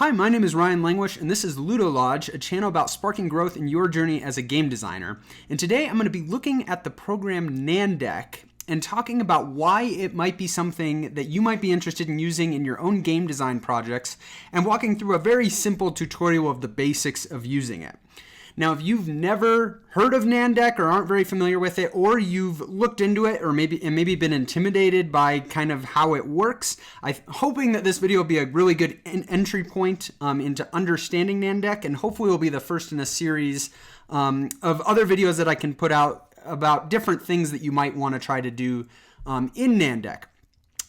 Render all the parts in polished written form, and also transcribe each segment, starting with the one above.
Hi, my name is Ryan Langwish, and this is Ludo Lodge, a channel about sparking growth in your journey as a game designer. And today I'm going to be looking at the program nanDECK and talking about why it might be something that you might be interested in using in your own game design projects, and walking through a very simple tutorial of the basics of using it. Now, if you've never heard of nanDECK or aren't very familiar with it, or you've looked into it or maybe been intimidated by kind of how it works, I'm hoping that this video will be a really good entry point into understanding nanDECK, and hopefully will be the first in a series of other videos that I can put out about different things that you might want to try to do in nanDECK.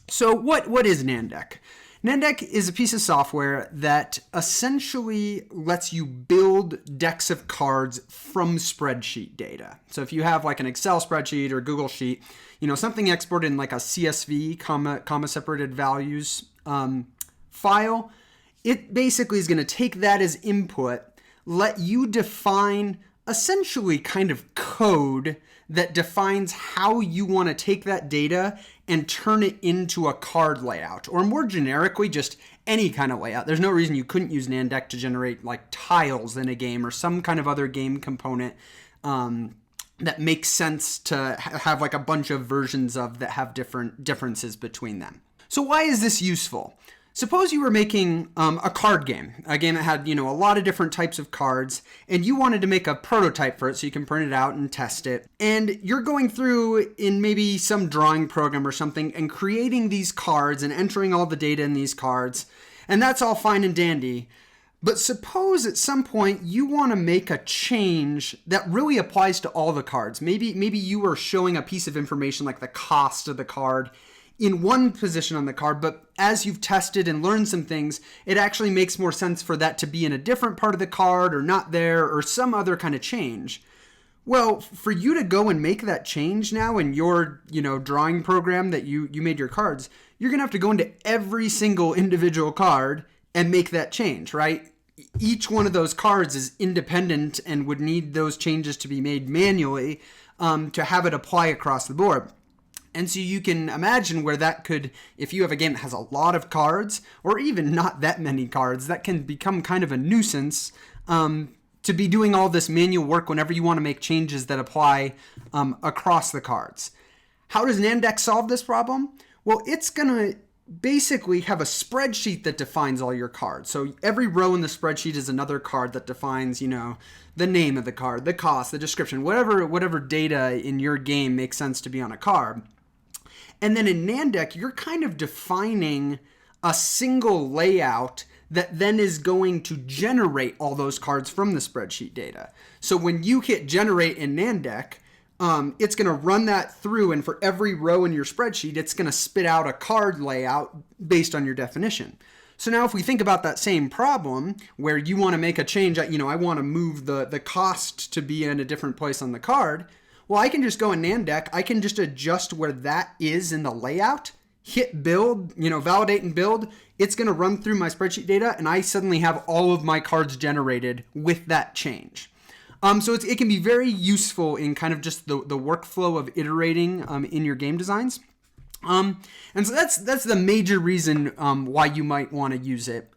So what is nanDECK? nanDECK is a piece of software that essentially lets you build decks of cards from spreadsheet data. So if you have like an Excel spreadsheet or Google Sheet, something exported in like a CSV, comma separated values file, it basically is going to take that as input, let you define essentially kind of code that defines how you want to take that data and turn it into a card layout, or more generically, just any kind of layout. There's no reason you couldn't use nanDECK to generate like tiles in a game or some kind of other game component that makes sense to have like a bunch of versions of that have different differences between them. So why is this useful? Suppose you were making a card game, a game that had, a lot of different types of cards, and you wanted to make a prototype for it so you can print it out and test it. And you're going through in maybe some drawing program or something and creating these cards and entering all the data in these cards. And that's all fine and dandy. But suppose at some point you want to make a change that really applies to all the cards. Maybe you are showing a piece of information like the cost of the card in one position on the card, but as you've tested and learned some things, it actually makes more sense for that to be in a different part of the card or not there or some other kind of change. Well, for you to go and make that change now in your, drawing program that you made your cards, you're going to have to go into every single individual card and make that change, right? Each one of those cards is independent and would need those changes to be made manually to have it apply across the board. And so you can imagine where that could, if you have a game that has a lot of cards, or even not that many cards, that can become kind of a nuisance to be doing all this manual work whenever you want to make changes that apply across the cards. How does nanDECK solve this problem? Well, it's going to basically have a spreadsheet that defines all your cards. So every row in the spreadsheet is another card that defines, the name of the card, the cost, the description, whatever data in your game makes sense to be on a card. And then in nanDECK, you're kind of defining a single layout that then is going to generate all those cards from the spreadsheet data. So when you hit generate in nanDECK, it's going to run that through, and for every row in your spreadsheet, it's going to spit out a card layout based on your definition. So now if we think about that same problem where you want to make a change, I want to move the cost to be in a different place on the card. Well, I can just go in nanDECK, I can just adjust where that is in the layout, hit build, validate and build. It's going to run through my spreadsheet data, and I suddenly have all of my cards generated with that change. So it can be very useful in kind of just the workflow of iterating in your game designs. And so that's the major reason why you might want to use it.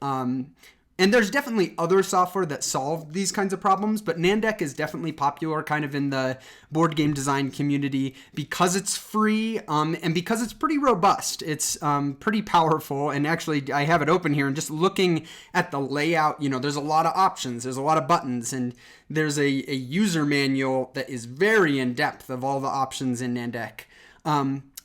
And there's definitely other software that solve these kinds of problems, but nanDECK is definitely popular kind of in the board game design community because it's free and because it's pretty robust. It's pretty powerful, and actually I have it open here and just looking at the layout, there's a lot of options, there's a lot of buttons, and there's a user manual that is very in depth of all the options in nanDECK.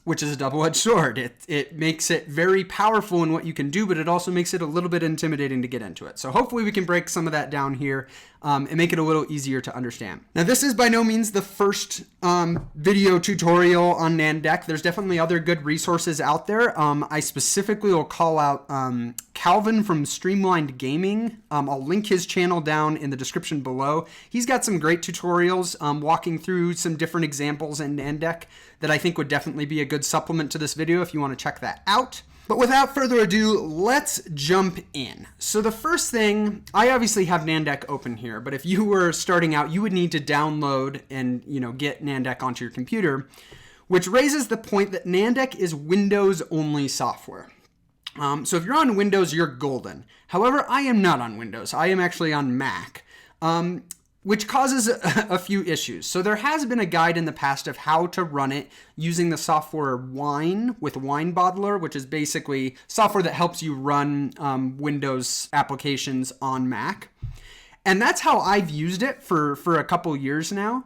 Which is a double-edged sword. It makes it very powerful in what you can do, but it also makes it a little bit intimidating to get into it. So hopefully we can break some of that down here and make it a little easier to understand. Now, this is by no means the first video tutorial on nanDECK. There's definitely other good resources out there. I specifically will call out Calvin from Streamlined Gaming. I'll link his channel down in the description below. He's got some great tutorials walking through some different examples in nanDECK that I think would definitely be a good supplement to this video if you want to check that out. But without further ado, let's jump in. So the first thing, I obviously have nanDECK open here, but if you were starting out, you would need to download and get nanDECK onto your computer, which raises the point that nanDECK is Windows-only software. So if you're on Windows, you're golden. However, I am not on Windows. I am actually on Mac, which causes a few issues. So there has been a guide in the past of how to run it using the software Wine with Wine Bottler, which is basically software that helps you run Windows applications on Mac. And that's how I've used it for a couple years now.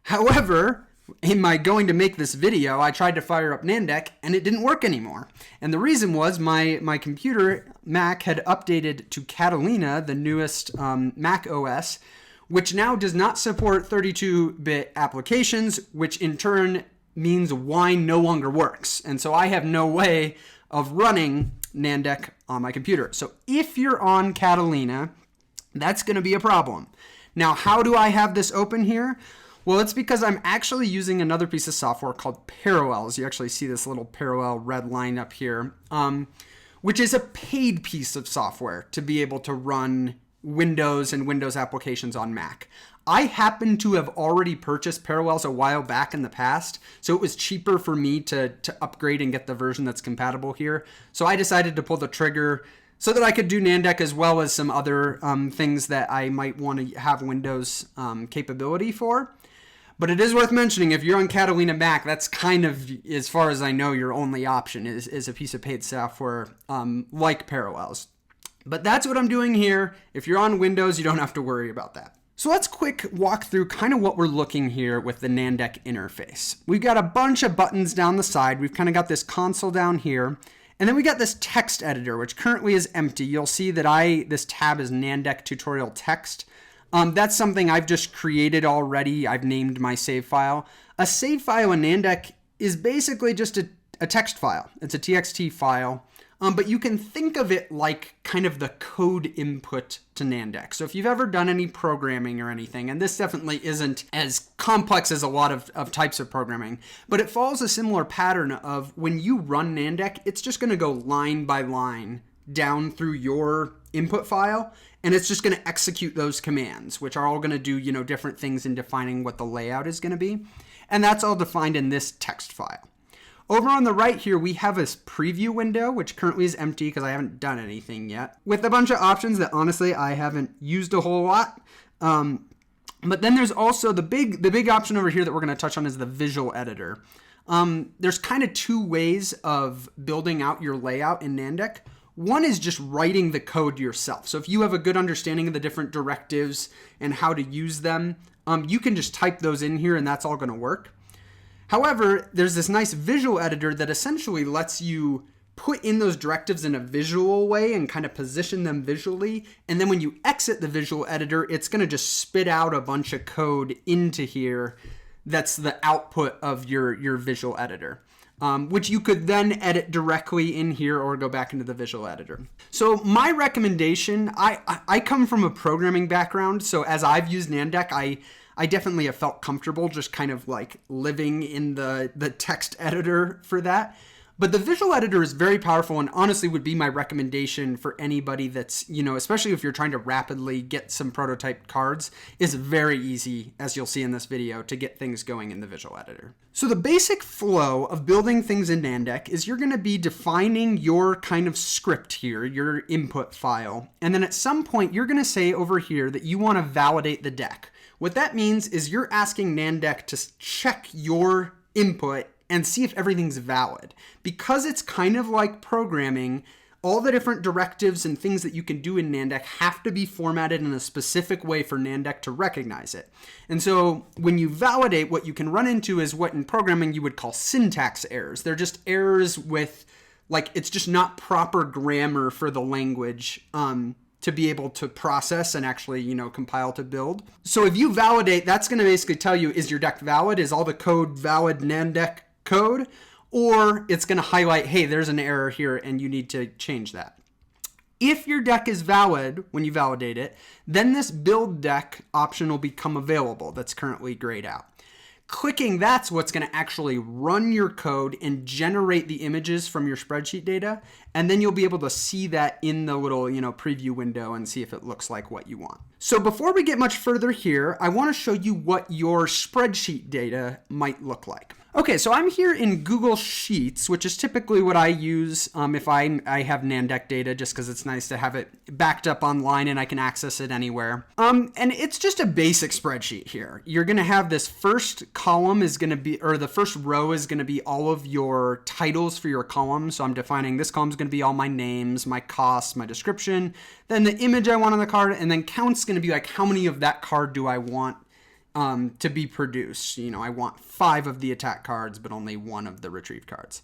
However, in my going to make this video, I tried to fire up nanDECK and it didn't work anymore. And the reason was my computer, Mac, had updated to Catalina, the newest Mac OS, which now does not support 32-bit applications, which in turn means Wine no longer works. And so I have no way of running nanDECK on my computer. So if you're on Catalina, that's going to be a problem. Now, how do I have this open here? Well, it's because I'm actually using another piece of software called Parallels. You actually see this little parallel red line up here, which is a paid piece of software to be able to run Windows and Windows applications on Mac. I happen to have already purchased Parallels a while back in the past, so it was cheaper for me to upgrade and get the version that's compatible here. So I decided to pull the trigger so that I could do nanDECK as well as some other things that I might want to have Windows capability for. But it is worth mentioning, if you're on Catalina Mac, that's kind of, as far as I know, your only option is a piece of paid software like Parallels. But that's what I'm doing here. If you're on Windows, you don't have to worry about that. So let's quick walk through kind of what we're looking here with the nanDECK interface. We've got a bunch of buttons down the side. We've kind of got this console down here. And then we got this text editor, which currently is empty. You'll see that this tab is nanDECK tutorial text. That's something I've just created already. I've named my save file. A save file in nanDECK is basically just a text file. It's a TXT file, but you can think of it like kind of the code input to nanDECK. So if you've ever done any programming or anything, and this definitely isn't as complex as a lot of types of programming, but it follows a similar pattern of when you run nanDECK, it's just going to go line by line down through your input file, and it's just going to execute those commands, which are all going to do, different things in defining what the layout is going to be. And that's all defined in this text file. Over on the right here, we have this preview window, which currently is empty because I haven't done anything yet, with a bunch of options that honestly I haven't used a whole lot. But then there's also the big option over here that we're going to touch on is the visual editor. There's kind of two ways of building out your layout in nanDECK. One is just writing the code yourself. So if you have a good understanding of the different directives and how to use them, you can just type those in here and that's all going to work. However, there's this nice visual editor that essentially lets you put in those directives in a visual way and kind of position them visually. And then when you exit the visual editor, it's going to just spit out a bunch of code into here. That's the output of your visual editor. Which you could then edit directly in here or go back into the visual editor. So my recommendation, I come from a programming background, so as I've used nanDECK, I definitely have felt comfortable just kind of like living in the text editor for that. But the visual editor is very powerful and honestly would be my recommendation for anybody that's, especially if you're trying to rapidly get some prototype cards, is very easy, as you'll see in this video, to get things going in the visual editor. So the basic flow of building things in nanDECK is you're going to be defining your kind of script here, your input file. And then at some point, you're going to say over here that you want to validate the deck. What that means is you're asking nanDECK to check your input and see if everything's valid. Because it's kind of like programming, all the different directives and things that you can do in nanDECK have to be formatted in a specific way for nanDECK to recognize it. And so when you validate, what you can run into is what in programming you would call syntax errors. They're just errors with, it's just not proper grammar for the language to be able to process and actually, compile to build. So if you validate, that's going to basically tell you, is your deck valid? Is all the code valid nanDECK code? Or it's going to highlight, hey, there's an error here and you need to change that. If your deck is valid when you validate it, then this build deck option will become available that's currently grayed out. Clicking that's what's going to actually run your code and generate the images from your spreadsheet data, and then you'll be able to see that in the little preview window and see if it looks like what you want. So before we get much further here, I want to show you what your spreadsheet data might look like. Okay, so I'm here in Google Sheets, which is typically what I use if I have nanDECK data, just because it's nice to have it backed up online and I can access it anywhere. And it's just a basic spreadsheet here. You're going to have this first column is going to be, or the first row is going to be all of your titles for your column. So I'm defining this column is going to be all my names, my costs, my description, then the image I want on the card, and then count's going to be like how many of that card do I want to be produced. You know, I want 5 of the attack cards, but only 1 of the retrieve cards.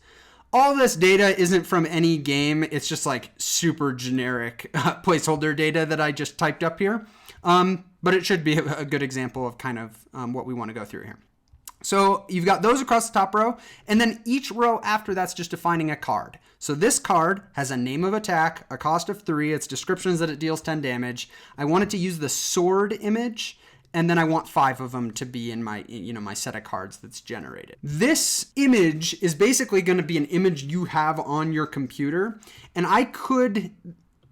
All this data isn't from any game. It's just like super generic placeholder data that I just typed up here. But it should be a good example of kind of what we want to go through here. So you've got those across the top row, and then each row after that's just defining a card. So this card has a name of attack, a cost of 3, its description is that it deals 10 damage. I want it to use the sword image, and then I want 5 of them to be in my, my set of cards that's generated. This image is basically going to be an image you have on your computer, and I could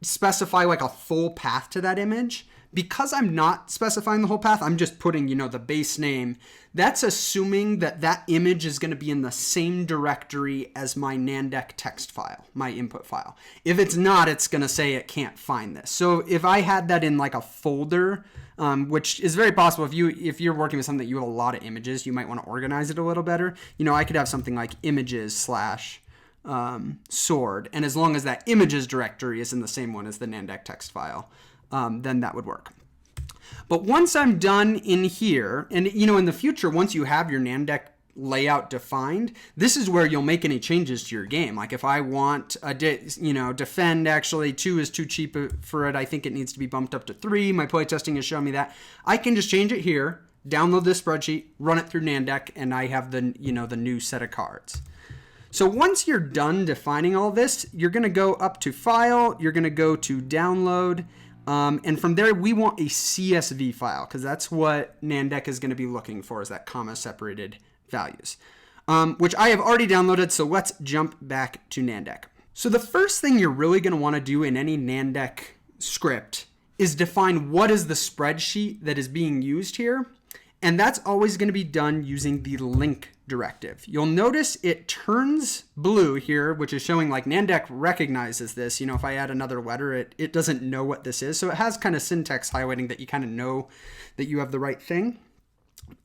specify like a full path to that image. Because I'm not specifying the whole path, I'm just putting, the base name. That's assuming that that image is going to be in the same directory as my nanDECK text file, my input file. If it's not, it's going to say it can't find this. So if I had that in like a folder, which is very possible if you're working with something that you have a lot of images, you might want to organize it a little better. I could have something like images / sword, and as long as that images directory is in the same one as the nanDECK text file, then that would work. But once I'm done in here, and in the future, once you have your nanDECK layout defined, this is where you'll make any changes to your game. Like if I want defend, actually 2 is too cheap for it. I think it needs to be bumped up to 3. My playtesting has shown me that. I can just change it here, download this spreadsheet, run it through nanDECK, and I have the new set of cards. So once you're done defining all this, you're going to go up to File, you're going to go to Download, and from there we want a CSV file, because that's what nanDECK is going to be looking for, is that comma separated values, which I have already downloaded. So let's jump back to nanDECK. So the first thing you're really going to want to do in any nanDECK script is define what is the spreadsheet that is being used here. And that's always going to be done using the link directive. You'll notice it turns blue here, which is showing like nanDECK recognizes this. If I add another letter, it doesn't know what this is. So it has kind of syntax highlighting that you kind of know that you have the right thing.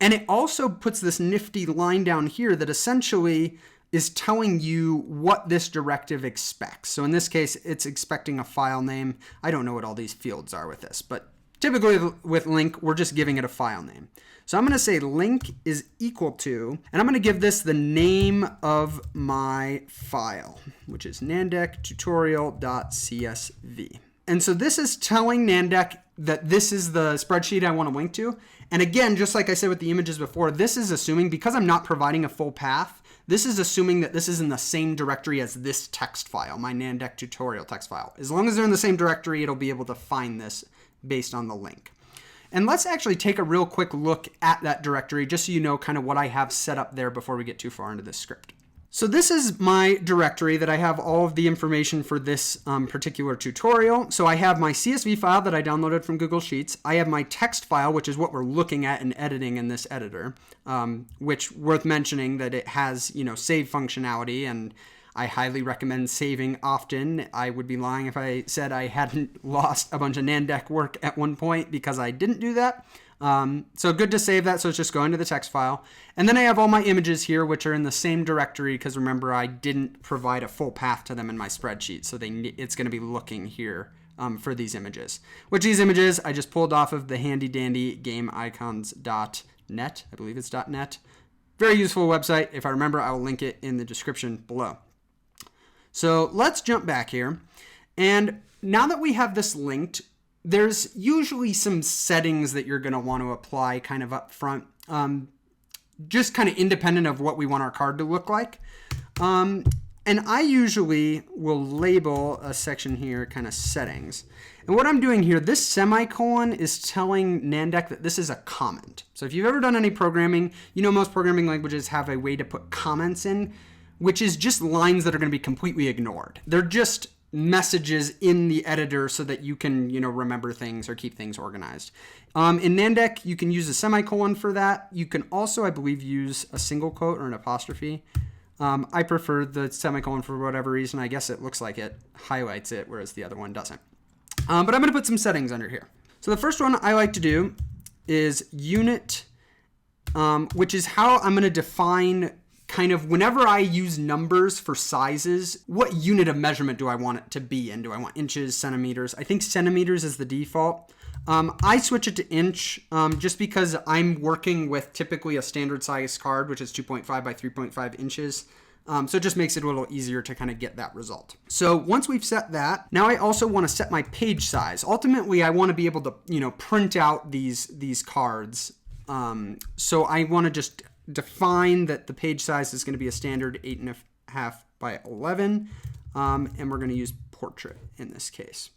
And it also puts this nifty line down here that essentially is telling you what this directive expects. So in this case, it's expecting a file name. I don't know what all these fields are with this, but typically with link, we're just giving it a file name. So I'm going to say link is equal to, and I'm going to give this the name of my file, which is nanDECK tutorial.csv. And so this is telling nanDECK that this is the spreadsheet I want to link to. And again, just like I said with the images before, this is assuming, because I'm not providing a full path, this is assuming that this is in the same directory as this text file, my nanDECK tutorial text file. As long as they're in the same directory, it'll be able to find this based on the link. And let's actually take a real quick look at that directory, just so you know kind of what I have set up there before we get too far into this script. So this is my directory that I have all of the information for this particular tutorial. So I have my CSV file that I downloaded from Google Sheets. I have my text file, which is what we're looking at and editing in this editor, which worth mentioning that it has, save functionality, and I highly recommend saving often. I would be lying if I said I hadn't lost a bunch of nanDECK work at one point, because I didn't do that. So good to save that. So it's just going to the text file. And then I have all my images here, which are in the same directory, because remember, I didn't provide a full path to them in my spreadsheet. So it's going to be looking here for these images, which these images I just pulled off of the handy dandy gameicons.net. I believe it's .net. Very useful website. If I remember, I will link it in the description below. So let's jump back here. And now that we have this linked, there's usually some settings that you're going to want to apply kind of up front, just kind of independent of what we want our card to look like. And I usually will label a section here kind of settings. And what I'm doing here, this semicolon is telling nanDECK that this is a comment. So if you've ever done any programming, most programming languages have a way to put comments in, which is just lines that are going to be completely ignored. They're just messages in the editor so that you can, remember things or keep things organized. In nanDECK, you can use a semicolon for that. You can also, I believe, use a single quote or an apostrophe. I prefer the semicolon for whatever reason. I guess it looks like it highlights it, whereas the other one doesn't. But I'm going to put some settings under here. So the first one I like to do is unit, which is how I'm going to define kind of whenever I use numbers for sizes, what unit of measurement do I want it to be in? Do I want inches, centimeters? I think centimeters is the default. I switch it to inch just because I'm working with typically a standard size card, which is 2.5 by 3.5 inches. So it just makes it a little easier to kind of get that result. So once we've set that, now I also want to set my page size. Ultimately, I want to be able to, print out these cards. So I want to just define that the page size is going to be a standard 8.5 by 11. And we're going to use portrait in this case.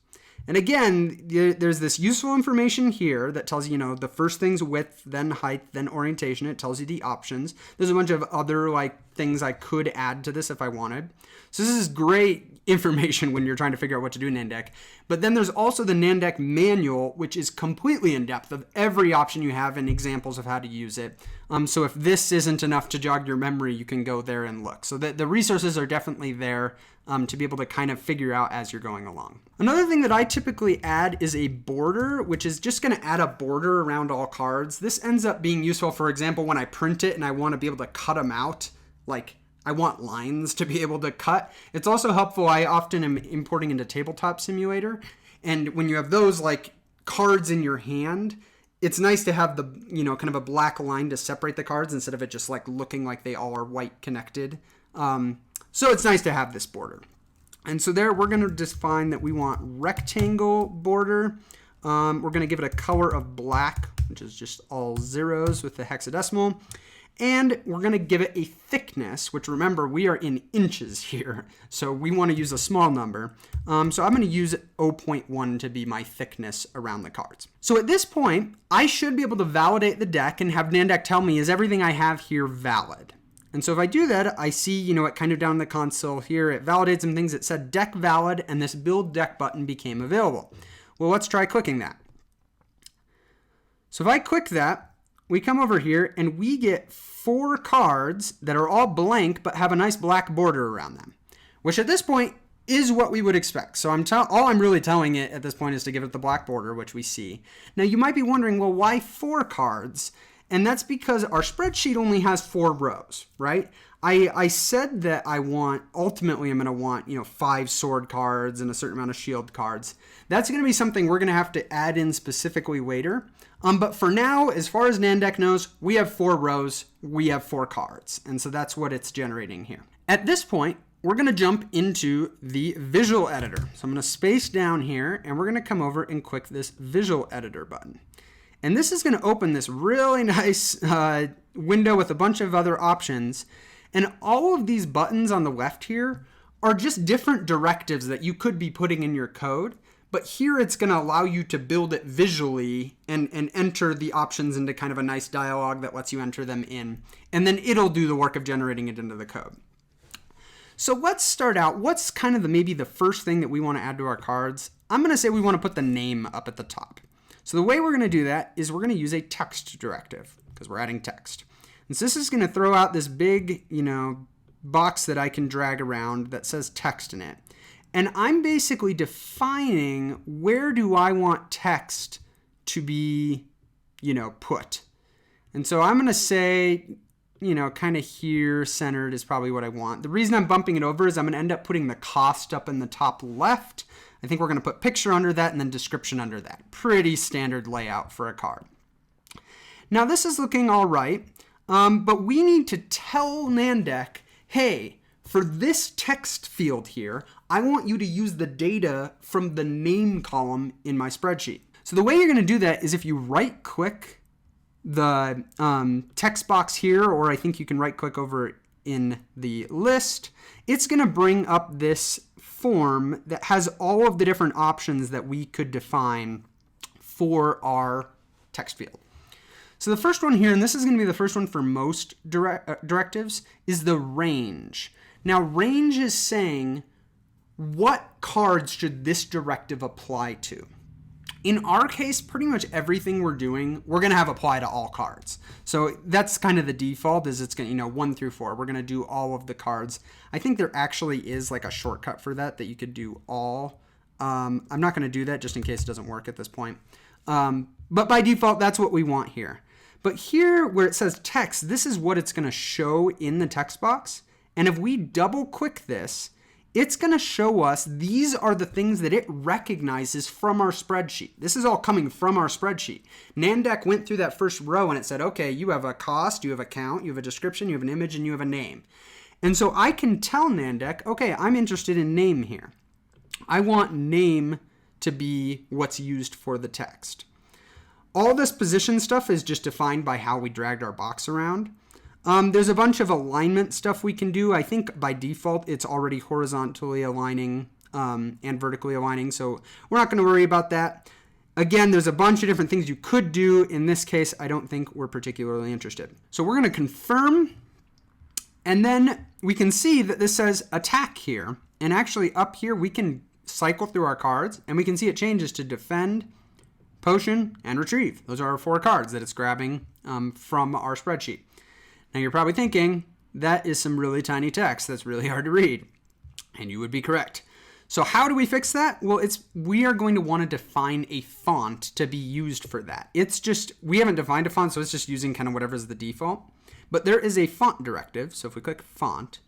And again, there's this useful information here that tells you, the first thing's width, then height, then orientation. It tells you the options. There's a bunch of other things I could add to this if I wanted. So this is great information when you're trying to figure out what to do in nanDECK. But then there's also the nanDECK manual, which is completely in depth of every option you have and examples of how to use it. So if this isn't enough to jog your memory, you can go there and look. So the resources are definitely there to be able to kind of figure out as you're going along. Another thing that I typically add is a border, which is just going to add a border around all cards. This ends up being useful, for example, when I print it and I want to be able to cut them out, I want lines to be able to cut. It's also helpful. I often am importing into Tabletop Simulator. And when you have those cards in your hand, it's nice to have the, kind of a black line to separate the cards instead of it just looking like they all are white connected. So it's nice to have this border. And so there we're going to define that we want rectangle border. We're going to give it a color of black, which is just all zeros with the hexadecimal. And we're going to give it a thickness, which remember, we are in inches here. So we want to use a small number. So I'm going to use 0.1 to be my thickness around the cards. So at this point, I should be able to validate the deck and have nanDECK tell me, is everything I have here valid? And so if I do that, I see, it kind of down the console here, it validated some things. It said deck valid, and this build deck button became available. Well, let's try clicking that. So if I click that, we come over here and we get 4 cards that are all blank but have a nice black border around them, which at this point is what we would expect. So all I'm really telling it at this point is to give it the black border, which we see. Now you might be wondering, well, why 4 cards? And that's because our spreadsheet only has 4 rows, right? I said that ultimately I'm going to want, 5 sword cards and a certain amount of shield cards. That's going to be something we're going to have to add in specifically later. But for now, as far as nanDECK knows, we have 4 rows, we have 4 cards. And so that's what it's generating here. At this point, we're going to jump into the visual editor. So I'm going to space down here and we're going to come over and click this visual editor button. And this is going to open this really nice window with a bunch of other options. And all of these buttons on the left here are just different directives that you could be putting in your code. But here it's going to allow you to build it visually and enter the options into kind of a nice dialog that lets you enter them in. And then it'll do the work of generating it into the code. So let's start out. What's kind of maybe the first thing that we want to add to our cards? I'm going to say we want to put the name up at the top. So the way we're going to do that is we're going to use a text directive because we're adding text. And so this is going to throw out this big, box that I can drag around that says text in it. And I'm basically defining where do I want text to be, put. And so I'm going to say, kind of here, centered is probably what I want. The reason I'm bumping it over is I'm going to end up putting the cost up in the top left. I think we're going to put picture under that and then description under that. Pretty standard layout for a card. Now this is looking all right, but we need to tell nanDECK, hey, for this text field here, I want you to use the data from the name column in my spreadsheet. So the way you're going to do that is if you right-click the text box here, or I think you can right-click over in the list, it's going to bring up this form that has all of the different options that we could define for our text field. So the first one here, and this is going to be the first one for most directives, is the range. Now range is saying what cards should this directive apply to? In our case, pretty much everything we're doing, we're going to have apply to all cards. So that's kind of the default, is it's going to, 1 through 4. We're going to do all of the cards. I think there actually is like a shortcut for that you could do all. I'm not going to do that just in case it doesn't work at this point. But by default, that's what we want here. But here where it says text, this is what it's going to show in the text box. And if we double click this, it's going to show us these are the things that it recognizes from our spreadsheet. This is all coming from our spreadsheet. nanDECK went through that first row and it said, okay, you have a cost, you have a count, you have a description, you have an image, and you have a name. And so I can tell nanDECK, okay, I'm interested in name here. I want name to be what's used for the text. All this position stuff is just defined by how we dragged our box around. There's a bunch of alignment stuff we can do. I think by default, it's already horizontally aligning and vertically aligning, so we're not going to worry about that. Again, there's a bunch of different things you could do. In this case, I don't think we're particularly interested. So we're going to confirm, and then we can see that this says attack here. And actually up here, we can cycle through our cards, and we can see it changes to defend, potion, and retrieve. Those are our 4 cards that it's grabbing from our spreadsheet. Now you're probably thinking, that is some really tiny text that's really hard to read. And you would be correct. So how do we fix that? Well, we are going to want to define a font to be used for that. We haven't defined a font, so it's just using kind of whatever's the default. But there is a font directive. So if we click font,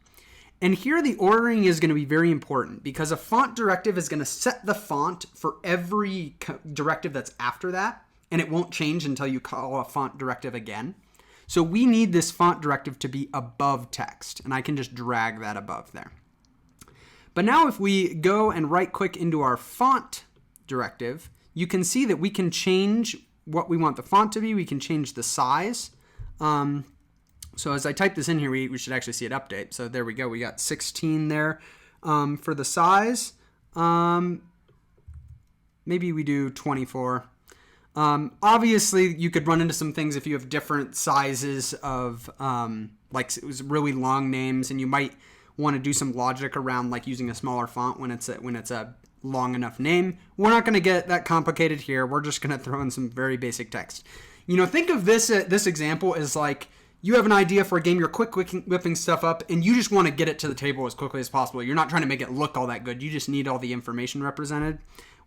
and here the ordering is going to be very important, because a font directive is going to set the font for every directive that's after that, and it won't change until you call a font directive again. So we need this font directive to be above text, and I can just drag that above there. But now if we go and right click into our font directive, you can see that we can change what we want the font to be. We can change the size. So as I type this in here, we should actually see it update. So there we go. We got 16 there for the size. Maybe we do 24. Obviously, you could run into some things if you have different sizes of, like it was really long names, and you might want to do some logic around like using a smaller font when it's a long enough name. We're not going to get that complicated here. We're just going to throw in some very basic text. Think of this example as like you have an idea for a game, you're quick whipping stuff up, and you just want to get it to the table as quickly as possible. You're not trying to make it look all that good. You just need all the information represented.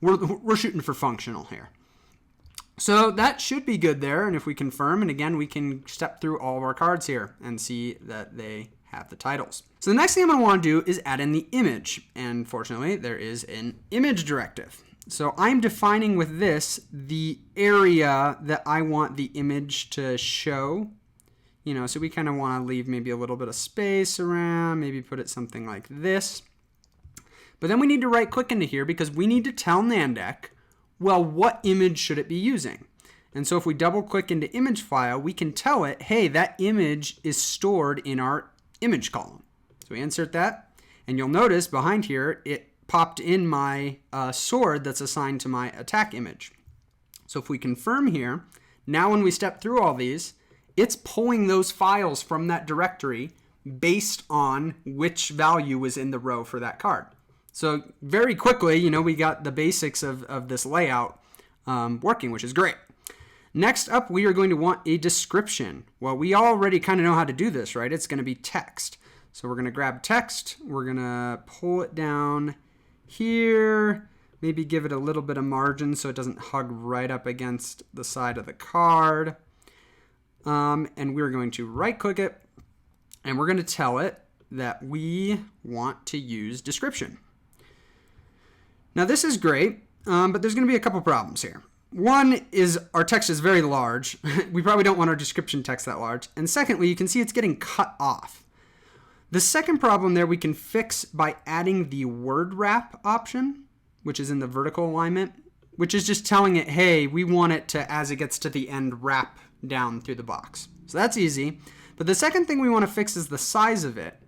We're shooting for functional here. So that should be good there, and if we confirm, and again, we can step through all of our cards here and see that they have the titles. So the next thing I'm going to want to do is add in the image, and fortunately, there is an image directive. So I'm defining with this the area that I want the image to show. So we kind of want to leave maybe a little bit of space around, maybe put it something like this. But then we need to right click into here because we need to tell nanDECK, well, what image should it be using? And so if we double click into image file, we can tell it, hey, that image is stored in our image column. So we insert that, and you'll notice behind here, it popped in my sword that's assigned to my attack image. So if we confirm here, now when we step through all these, it's pulling those files from that directory based on which value was in the row for that card. So very quickly, we got the basics of this layout working, which is great. Next up, we are going to want a description. Well, we already kind of know how to do this, right? It's going to be text. So we're going to grab text. We're going to pull it down here. Maybe give it a little bit of margin so it doesn't hug right up against the side of the card. And we're going to right click it. And we're going to tell it that we want to use description. Now this is great, but there's going to be a couple problems here. One is our text is very large. We probably don't want our description text that large. And secondly, you can see it's getting cut off. The second problem there we can fix by adding the word wrap option, which is in the vertical alignment, which is just telling it, hey, we want it to, as it gets to the end, wrap down through the box. So that's easy. But the second thing we want to fix is the size of it,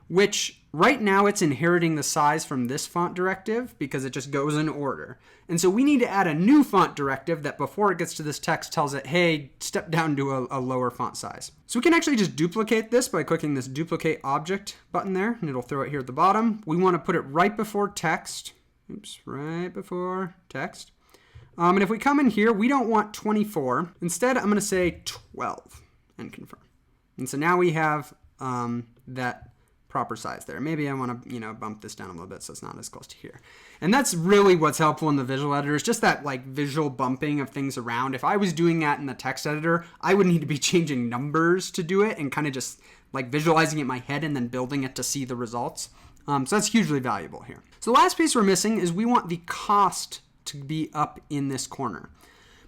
which Right now it's inheriting the size from this font directive because it just goes in order. And so we need to add a new font directive that before it gets to this text tells it, hey, step down to a lower font size. So we can actually just duplicate this by clicking this duplicate object button there, and it'll throw it here at the bottom. We want to put it right before text. Oops, right before text. And if we come in here, we don't want 24. Instead, I'm going to say 12 and confirm. And so now we have that proper size there. Maybe I want to, bump this down a little bit so it's not as close to here. And that's really what's helpful in the visual editor. It's just that like visual bumping of things around. If I was doing that in the text editor, I would need to be changing numbers to do it and kind of just like visualizing it in my head and then building it to see the results. So that's hugely valuable here. So the last piece we're missing is we want the cost to be up in this corner.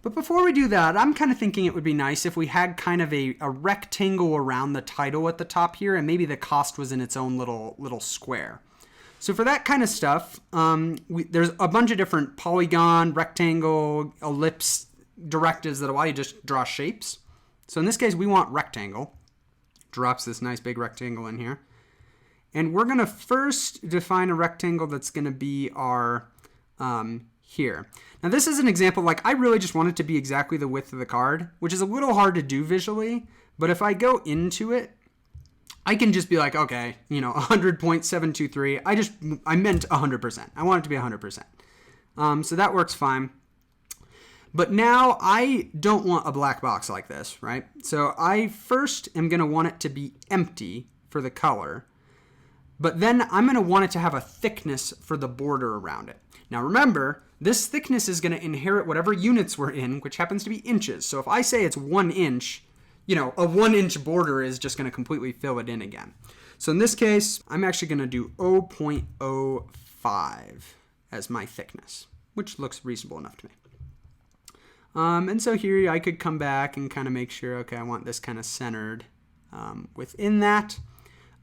But before we do that, I'm kind of thinking it would be nice if we had kind of a rectangle around the title at the top here, and maybe the cost was in its own little square. So for that kind of stuff, there's a bunch of different polygon, rectangle, ellipse directives that allow you to just draw shapes. So in this case, we want rectangle. Drops this nice big rectangle in here. And we're going to first define a rectangle that's going to be our here. Now this is an example, like I really just want it to be exactly the width of the card, which is a little hard to do visually, but if I go into it, I can just be like, okay, 100.723, I meant 100%. I want it to be 100%. So that works fine. But now I don't want a black box like this, right? So I first am going to want it to be empty for the color, but then I'm going to want it to have a thickness for the border around it. Now remember, this thickness is going to inherit whatever units we're in, which happens to be inches. So if I say it's 1 inch, a 1 inch border is just going to completely fill it in again. So in this case, I'm actually going to do 0.05 as my thickness, which looks reasonable enough to me. And so here I could come back and kind of make sure, okay, I want this kind of centered within that.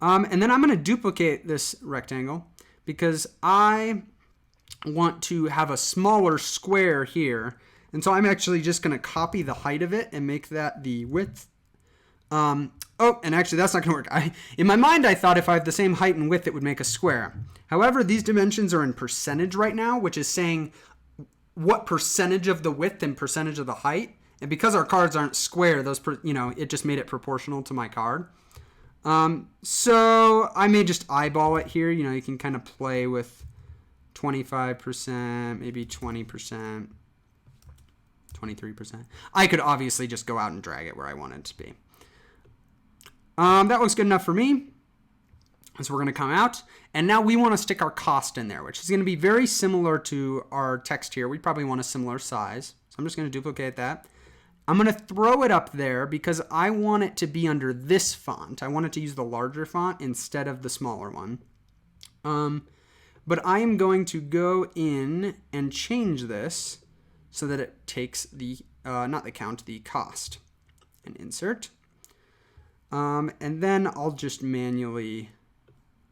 And then I'm going to duplicate this rectangle because I want to have a smaller square here. And so I'm actually just going to copy the height of it and make that the width. And actually that's not going to work. In my mind, I thought if I have the same height and width, it would make a square. However, these dimensions are in percentage right now, which is saying what percentage of the width and percentage of the height. And because our cards aren't square, it just made it proportional to my card. So I may just eyeball it here. You can kind of play with 25%, maybe 20%, 23%. I could obviously just go out and drag it where I want it to be. That looks good enough for me. So we're going to come out, and now we want to stick our cost in there, which is going to be very similar to our text here. We probably want a similar size. So I'm just going to duplicate that. I'm going to throw it up there because I want it to be under this font. I want it to use the larger font instead of the smaller one. But I am going to go in and change this so that it takes the, not the count, the cost. And insert. And then I'll just manually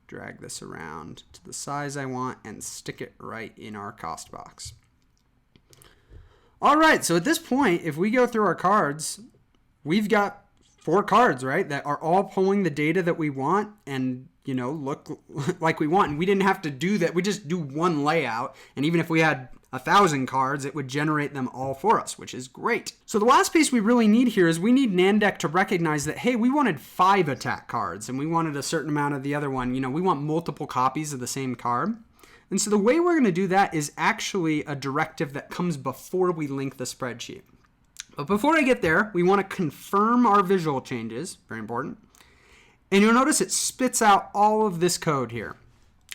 drag this around to the size I want and stick it right in our cost box. All right, so at this point, if we go through our cards, we've got 4 cards, right, that are all pulling the data that we want and, look like we want. And we didn't have to do that. We just do one layout. And even if we had 1,000 cards, it would generate them all for us, which is great. So the last piece we really need here is we need nanDECK to recognize that, hey, we wanted 5 attack cards and we wanted a certain amount of the other one. We want multiple copies of the same card. And so the way we're going to do that is actually a directive that comes before we link the spreadsheet. But before I get there, we want to confirm our visual changes, very important. And you'll notice it spits out all of this code here.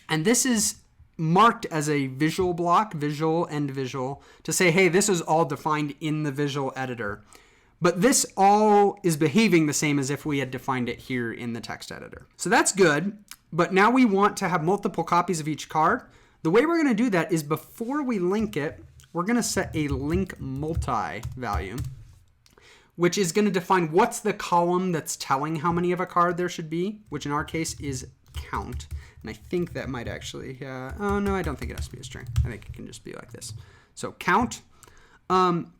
And this is marked as a visual block, visual and visual, to say, hey, this is all defined in the visual editor. But this all is behaving the same as if we had defined it here in the text editor. So that's good. But now we want to have multiple copies of each card. The way we're going to do that is before we link it, we're going to set a link multi value, which is going to define what's the column that's telling how many of a card there should be, which in our case is count. And I think that might actually, oh no, I don't think it has to be a string. I think it can just be like this. So count. And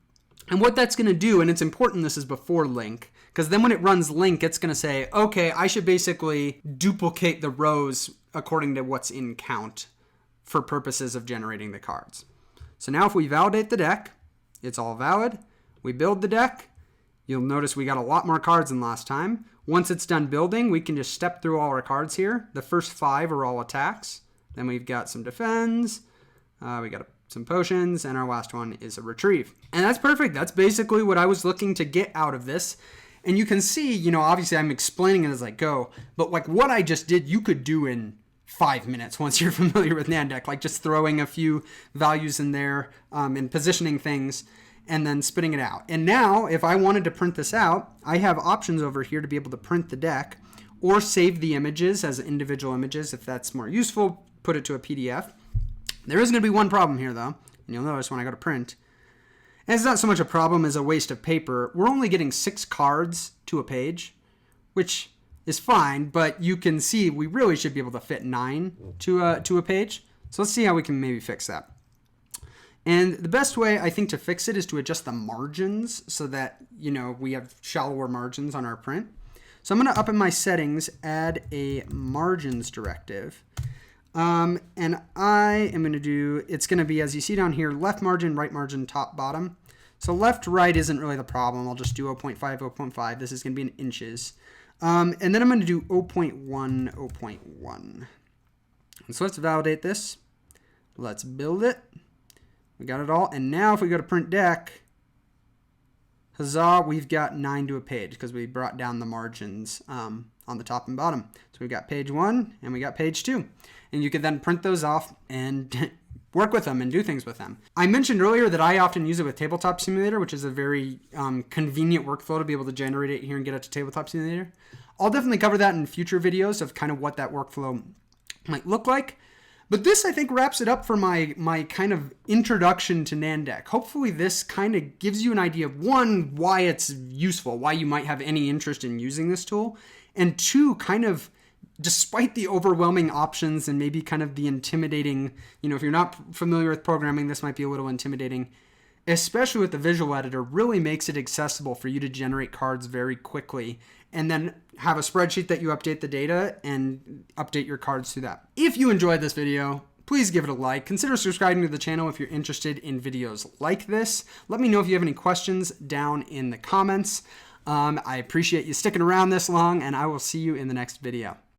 what that's going to do, and it's important this is before link, because then when it runs link, it's going to say, okay, I should basically duplicate the rows according to what's in count for purposes of generating the cards. So now if we validate the deck, it's all valid. We build the deck. You'll notice we got a lot more cards than last time. Once it's done building, we can just step through all our cards here. The first 5 are all attacks. Then we've got some defense. We got some potions, and our last one is a retrieve. And that's perfect. That's basically what I was looking to get out of this. And you can see, you know, obviously I'm explaining it as I go, but like what I just did, you could do in 5 minutes once you're familiar with nanDECK, like just throwing a few values in there and positioning things and then spitting it out. And now if I wanted to print this out, I have options over here to be able to print the deck or save the images as individual images if that's more useful, put it to a PDF. There is going to be one problem here though, and you'll notice when I go to print, and it's not so much a problem as a waste of paper. We're only getting 6 cards to a page, which is fine, but you can see we really should be able to fit 9 to a page. So let's see how we can maybe fix that. And the best way I think to fix it is to adjust the margins so that, you know, we have shallower margins on our print. So I'm going to up in my settings, add a margins directive. And I am going to do, it's going to be, as you see down here, left margin, right margin, top, bottom. So left, right isn't really the problem. I'll just do 0.5, 0.5. This is going to be in inches. And then I'm going to do 0.1, 0.1. And so let's validate this. Let's build it. We got it all. And now if we go to print deck, huzzah, we've got 9 to a page because we brought down the margins on the top and bottom. So we've got page 1 and we got page 2. And you can then print those off and work with them and do things with them. I mentioned earlier that I often use it with Tabletop Simulator, which is a very convenient workflow to be able to generate it here and get it to Tabletop Simulator. I'll definitely cover that in future videos of kind of what that workflow might look like. But this, I think, wraps it up for my kind of introduction to nanDECK. Hopefully this kind of gives you an idea of, 1, why it's useful, why you might have any interest in using this tool, and 2, kind of, despite the overwhelming options and maybe kind of the intimidating, you know, if you're not familiar with programming, this might be a little intimidating, especially with the visual editor, really makes it accessible for you to generate cards very quickly and then have a spreadsheet that you update the data and update your cards through that. If you enjoyed this video, please give it a like. Consider subscribing to the channel if you're interested in videos like this. Let me know if you have any questions down in the comments. I appreciate you sticking around this long, and I will see you in the next video.